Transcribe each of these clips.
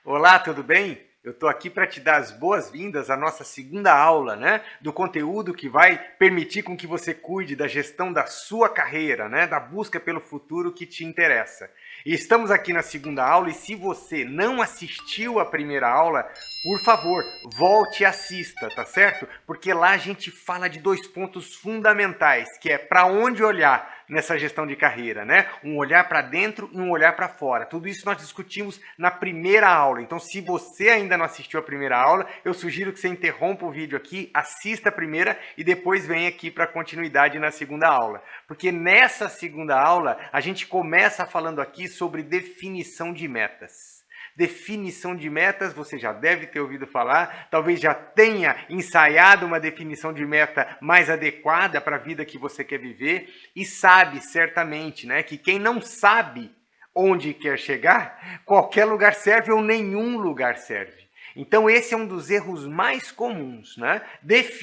Olá, tudo bem? Eu estou aqui para te dar as boas-vindas à nossa segunda aula, né? Do conteúdo que vai permitir com que você cuide da gestão da sua carreira, né? Da busca pelo futuro que te interessa. E estamos aqui na segunda aula e se você não assistiu à primeira aula, por favor, volte e assista, tá certo? Porque lá a gente fala de dois pontos fundamentais, que é para onde olhar nessa gestão de carreira, né? Um olhar para dentro e um olhar para fora. Tudo isso nós discutimos na primeira aula. Então, se você ainda não assistiu a primeira aula, eu sugiro que você interrompa o vídeo aqui, assista a primeira e depois venha aqui para a continuidade na segunda aula. Porque nessa segunda aula, a gente começa falando aqui sobre definição de metas. Definição de metas, você já deve ter ouvido falar, talvez já tenha ensaiado uma definição de meta mais adequada para a vida que você quer viver e sabe certamente, né, que quem não sabe onde quer chegar, qualquer lugar serve ou nenhum lugar serve. Então esse é um dos erros mais comuns, né?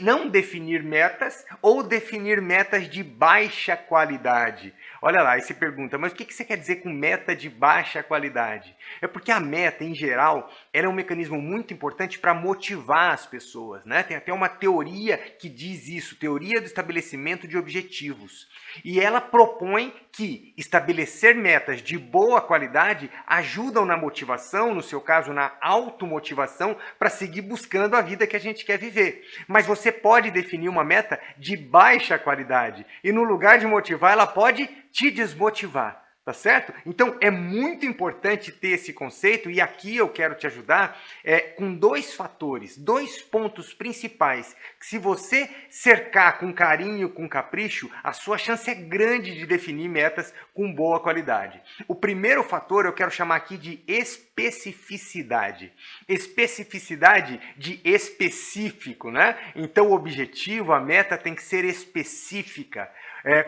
Não definir metas ou definir metas de baixa qualidade. Olha lá, aí se pergunta, mas o que você quer dizer com meta de baixa qualidade? É porque a meta, em geral, ela é um mecanismo muito importante para motivar as pessoas, né? Tem até uma teoria que diz isso, teoria do estabelecimento de objetivos. E ela propõe que estabelecer metas de boa qualidade ajudam na motivação, no seu caso, na automotivação, para seguir buscando a vida que a gente quer viver. Mas você pode definir uma meta de baixa qualidade e no lugar de motivar, ela pode te desmotivar. Tá certo? Então é muito importante ter esse conceito e aqui eu quero te ajudar com dois fatores, dois pontos principais. Que se você cercar com carinho, com capricho, a sua chance é grande de definir metas com boa qualidade. O primeiro fator eu quero chamar aqui de especificidade. Especificidade de específico, né? Então o objetivo, a meta tem que ser específica.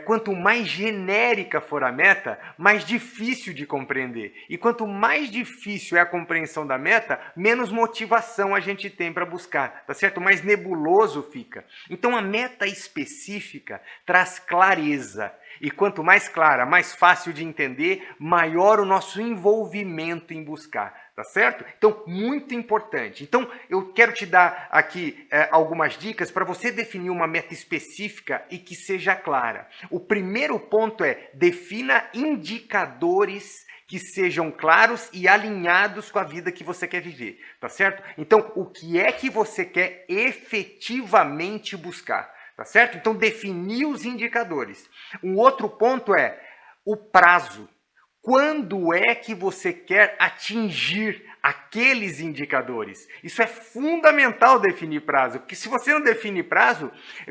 Quanto mais genérica for a meta, mais difícil de compreender. E quanto mais difícil é a compreensão da meta, menos motivação a gente tem para buscar, tá certo? Mais nebuloso fica. Então a meta específica traz clareza. E quanto mais clara, mais fácil de entender, maior o nosso envolvimento em buscar. Tá certo? Então, muito importante. Então, eu quero te dar aqui algumas dicas para você definir uma meta específica e que seja clara. O primeiro ponto é defina indicadores que sejam claros e alinhados com a vida que você quer viver, tá certo? Então, o que é que você quer efetivamente buscar, tá certo? Então, definir os indicadores. Um outro ponto é o prazo. Quando é que você quer atingir aqueles indicadores? Isso é fundamental definir prazo, porque se você não define prazo,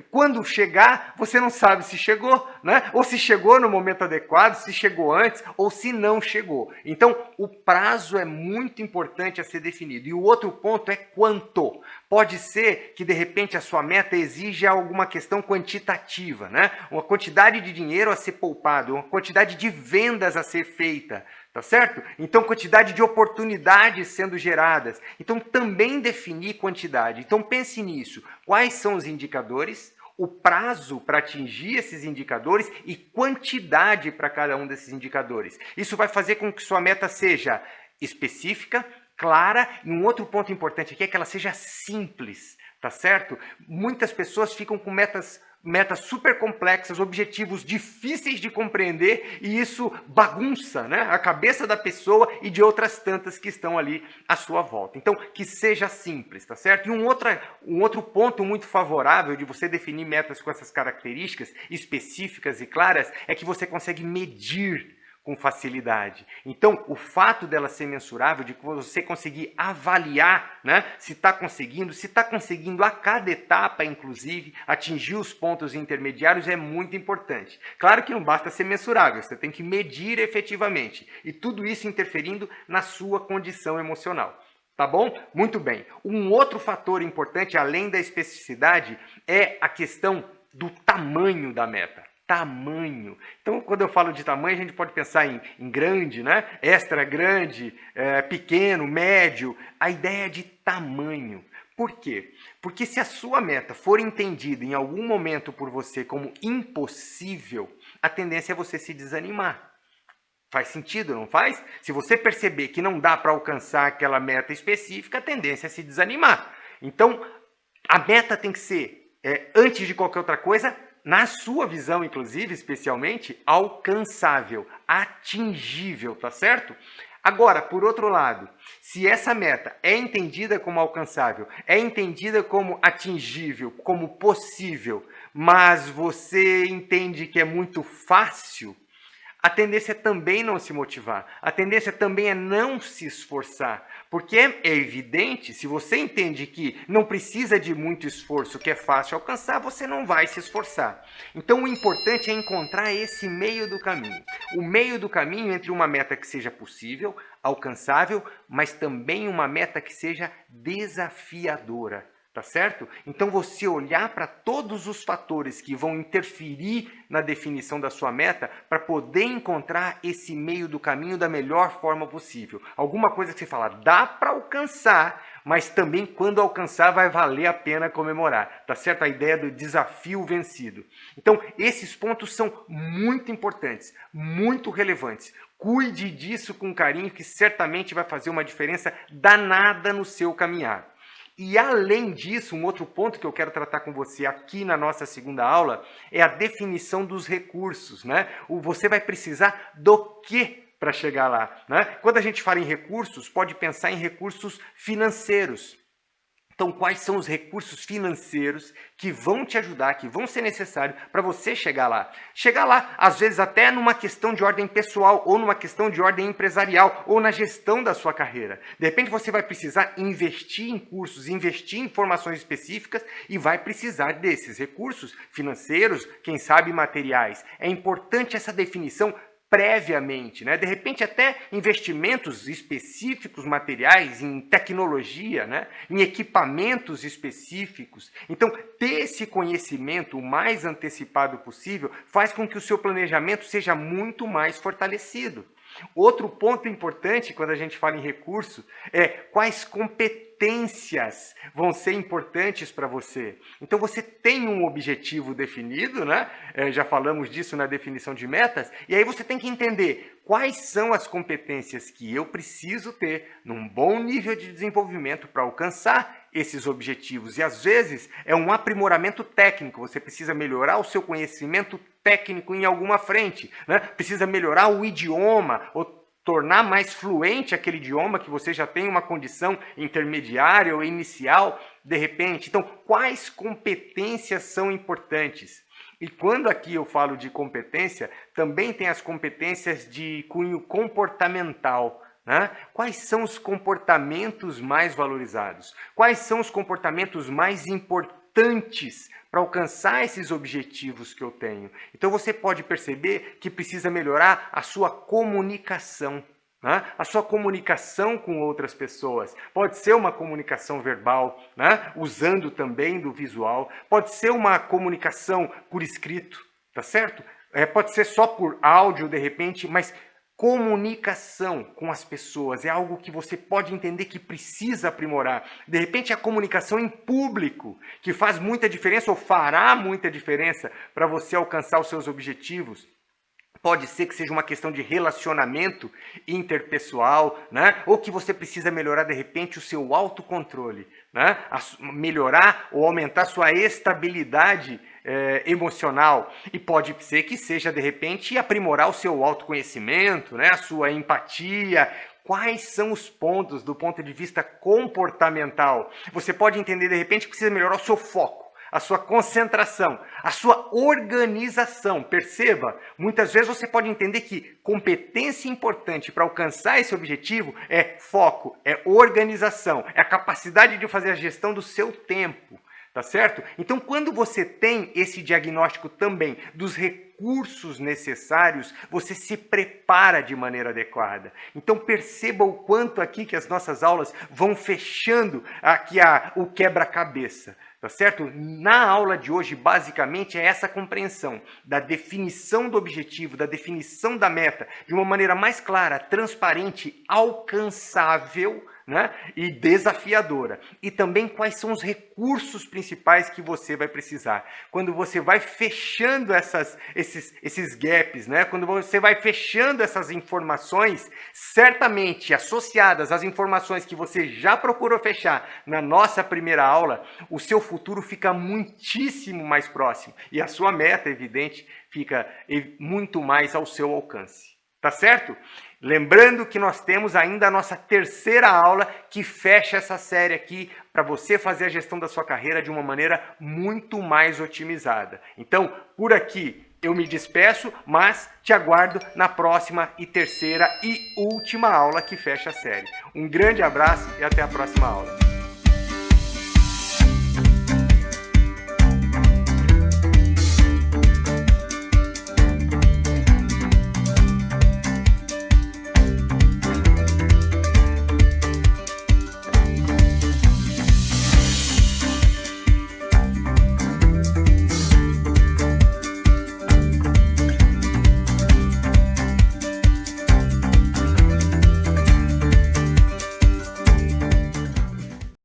quando chegar, você não sabe se chegou, né? Ou se chegou no momento adequado, se chegou antes, ou se não chegou. Então, o prazo é muito importante a ser definido. E o outro ponto é quanto. Pode ser que, de repente, a sua meta exija alguma questão quantitativa, né? Uma quantidade de dinheiro a ser poupado, uma quantidade de vendas a ser feita, tá certo? Então, quantidade de oportunidades sendo geradas. Então, também definir quantidade. Então, pense nisso. Quais são os indicadores? O prazo para atingir esses indicadores e quantidade para cada um desses indicadores. Isso vai fazer com que sua meta seja específica, clara, e um outro ponto importante aqui é que ela seja simples, tá certo? Muitas pessoas ficam com metas super complexas, objetivos difíceis de compreender e isso bagunça, né, a cabeça da pessoa e de outras tantas que estão ali à sua volta. Então, que seja simples, tá certo? E um outro ponto muito favorável de você definir metas com essas características específicas e claras é que você consegue medir com facilidade. Então, o fato dela ser mensurável, de que você conseguir avaliar, né, se está conseguindo a cada etapa, inclusive, atingir os pontos intermediários, é muito importante. Claro que não basta ser mensurável, você tem que medir efetivamente. E tudo isso interferindo na sua condição emocional. Tá bom? Muito bem. Um outro fator importante, além da especificidade, é a questão do tamanho da meta. Tamanho. Então, quando eu falo de tamanho, a gente pode pensar em grande, né? Extra grande, pequeno, médio. A ideia é de tamanho. Por quê? Porque se a sua meta for entendida em algum momento por você como impossível, a tendência é você se desanimar. Faz sentido, não faz? Se você perceber que não dá para alcançar aquela meta específica, a tendência é se desanimar. Então, a meta tem que ser, antes de qualquer outra coisa, na sua visão, inclusive, especialmente, alcançável, atingível, tá certo? Agora, por outro lado, se essa meta é entendida como alcançável, é entendida como atingível, como possível, mas você entende que é muito fácil, a tendência é também não se motivar, a tendência também é não se esforçar, porque é evidente, se você entende que não precisa de muito esforço, que é fácil alcançar, você não vai se esforçar. Então o importante é encontrar esse meio do caminho, o meio do caminho entre uma meta que seja possível, alcançável, mas também uma meta que seja desafiadora. Tá certo? Então você olhar para todos os fatores que vão interferir na definição da sua meta para poder encontrar esse meio do caminho da melhor forma possível. Alguma coisa que você fala, dá para alcançar, mas também quando alcançar vai valer a pena comemorar. Tá certo? A ideia do desafio vencido. Então esses pontos são muito importantes, muito relevantes. Cuide disso com carinho que certamente vai fazer uma diferença danada no seu caminhar. E além disso, um outro ponto que eu quero tratar com você aqui na nossa segunda aula é a definição dos recursos, né? Você vai precisar do quê para chegar lá, né? Quando a gente fala em recursos, pode pensar em recursos financeiros. Então, quais são os recursos financeiros que vão te ajudar, que vão ser necessários para você chegar lá? Chegar lá, às vezes até numa questão de ordem pessoal, ou numa questão de ordem empresarial, ou na gestão da sua carreira. De repente você vai precisar investir em cursos, investir em formações específicas e vai precisar desses recursos financeiros, quem sabe materiais. É importante essa definição previamente, né? De repente até investimentos específicos, materiais, em tecnologia, né? Em equipamentos específicos. Então, ter esse conhecimento o mais antecipado possível faz com que o seu planejamento seja muito mais fortalecido. Outro ponto importante quando a gente fala em recurso é quais competências vão ser importantes para você. Então você tem um objetivo definido, né? Já falamos disso na definição de metas, e aí você tem que entender quais são as competências que eu preciso ter num bom nível de desenvolvimento para alcançar esses objetivos. E às vezes é um aprimoramento técnico, você precisa melhorar o seu conhecimento técnico em alguma frente, né? Precisa melhorar o idioma ou tornar mais fluente aquele idioma que você já tem uma condição intermediária ou inicial, de repente. Então, quais competências são importantes? E quando aqui eu falo de competência, também tem as competências de cunho comportamental. Né? Quais são os comportamentos mais valorizados? Quais são os comportamentos mais importantes para alcançar esses objetivos que eu tenho? Então você pode perceber que precisa melhorar a sua comunicação. Né? A sua comunicação com outras pessoas. Pode ser uma comunicação verbal, né? Usando também do visual. Pode ser uma comunicação por escrito, tá certo? Pode ser só por áudio, de repente, mas comunicação com as pessoas é algo que você pode entender que precisa aprimorar. De repente, a comunicação em público, que faz muita diferença ou fará muita diferença para você alcançar os seus objetivos. Pode ser que seja uma questão de relacionamento interpessoal, né? Ou que você precisa melhorar, de repente, o seu autocontrole, né? Melhorar ou aumentar sua estabilidade emocional. E pode ser que seja, de repente, aprimorar o seu autoconhecimento, né? A sua empatia. Quais são os pontos do ponto de vista comportamental? Você pode entender, de repente, que precisa melhorar o seu foco, a sua concentração, a sua organização. Perceba, muitas vezes você pode entender que competência importante para alcançar esse objetivo é foco, é organização, é a capacidade de fazer a gestão do seu tempo. Tá certo? Então, quando você tem esse diagnóstico também dos recursos necessários, você se prepara de maneira adequada. Então, perceba o quanto aqui que as nossas aulas vão fechando aqui o quebra-cabeça. Tá certo? Na aula de hoje, basicamente, é essa compreensão da definição do objetivo, da definição da meta, de uma maneira mais clara, transparente, alcançável, né, e desafiadora. E também quais são os recursos principais que você vai precisar. Quando você vai fechando esses gaps, né, quando você vai fechando essas informações, certamente associadas às informações que você já procurou fechar na nossa primeira aula, o seu futuro fica muitíssimo mais próximo. E a sua meta, evidente, fica muito mais ao seu alcance. Tá certo? Lembrando que nós temos ainda a nossa terceira aula que fecha essa série aqui para você fazer a gestão da sua carreira de uma maneira muito mais otimizada. Então, por aqui eu me despeço, mas te aguardo na próxima e terceira e última aula que fecha a série. Um grande abraço e até a próxima aula.